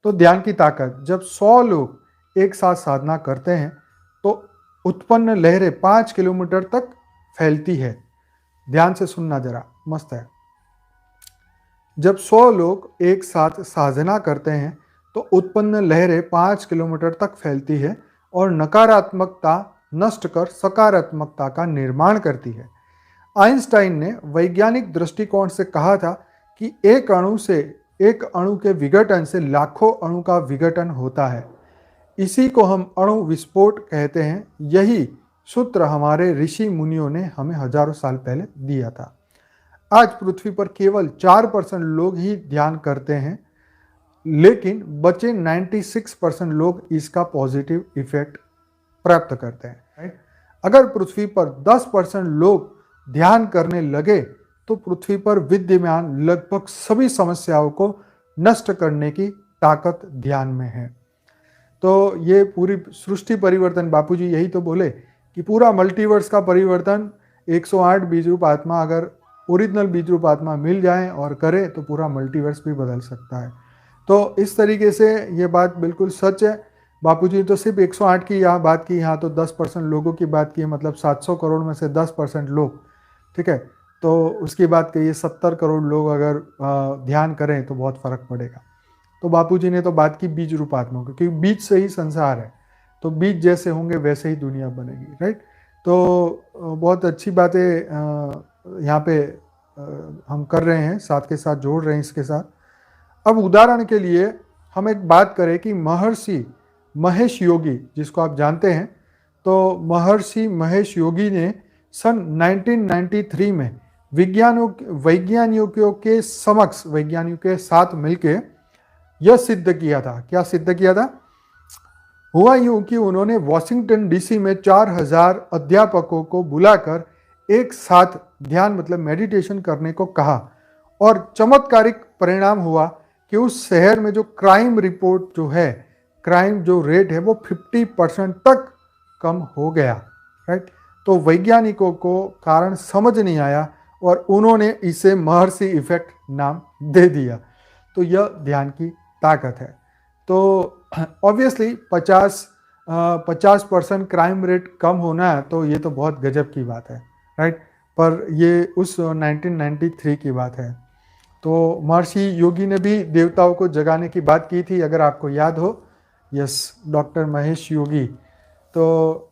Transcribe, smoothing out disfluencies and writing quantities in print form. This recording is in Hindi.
तो ध्यान की ताकत, जब 100 लोग एक साथ साधना करते हैं तो उत्पन्न लहरें 5 किलोमीटर तक फैलती है। ध्यान से सुनना जरा, मस्त है। जब 100 लोग एक साथ साधना करते हैं तो उत्पन्न लहरें 5 किलोमीटर तक फैलती है और नकारात्मकता नष्ट कर सकारात्मकता का निर्माण करती है। आइंस्टाइन ने वैज्ञानिक दृष्टिकोण से कहा था कि एक अणु के विघटन से लाखों अणु का विघटन होता है। इसी को हम अणु विस्फोट कहते हैं। यही सूत्र हमारे ऋषि मुनियों ने हमें हजारों साल पहले दिया था। आज पृथ्वी पर केवल 4% लोग ही ध्यान करते हैं, लेकिन बचे 96% लोग इसका पॉजिटिव इफेक्ट प्राप्त करते हैं, राइट। अगर पृथ्वी पर 10% लोग ध्यान करने लगे तो पृथ्वी पर विद्यमान लगभग सभी समस्याओं को नष्ट करने की ताकत ध्यान में है। तो ये पूरी सृष्टि परिवर्तन, बापूजी यही तो बोले कि पूरा मल्टीवर्स का परिवर्तन 108 बीज रूप आत्मा, अगर ओरिजिनल बीज रूप आत्मा मिल जाए और करे तो पूरा मल्टीवर्स भी बदल सकता है। तो इस तरीके से ये बात बिल्कुल सच है। बापूजी ने तो सिर्फ 108 की यहाँ बात की, यहाँ तो 10% लोगों की बात की है, मतलब 700 करोड़ में से 10% लोग, ठीक है। तो उसकी बात कहिए 70 करोड़ लोग अगर ध्यान करें तो बहुत फर्क पड़ेगा। तो बापूजी ने तो बात की बीज रूप आत्मा की, क्योंकि बीज से ही संसार है, तो बीज जैसे होंगे वैसे ही दुनिया बनेगी, राइट। तो बहुत अच्छी बातें यहाँ पे हम कर रहे हैं, साथ के साथ जोड़ रहे हैं इसके साथ। अब उदाहरण के लिए हम एक बात करें कि महर्षि महेश योगी, जिसको आप जानते हैं, तो महर्षि महेश योगी ने सन 1993 में वैज्ञानिकों के साथ मिलकर यह सिद्ध किया था। क्या सिद्ध किया था? हुआ यूं कि उन्होंने वॉशिंगटन डीसी में 4000 अध्यापकों को बुलाकर एक साथ ध्यान मतलब मेडिटेशन करने को कहा और चमत्कारिक परिणाम हुआ कि उस शहर में जो क्राइम रिपोर्ट जो है, क्राइम जो रेट है वो 50% तक कम हो गया, राइट। तो वैज्ञानिकों को कारण समझ नहीं आया और उन्होंने इसे महर्षि इफेक्ट नाम दे दिया। तो यह ध्यान की ताकत है। तो ऑब्वियसली 50% क्राइम रेट कम होना है तो ये तो बहुत गजब की बात है, राइट। पर ये उस 1993 की बात है। तो महर्षि योगी ने भी देवताओं को जगाने की बात की थी, अगर आपको याद हो। Yes, doctor Mahesh Yogi. तो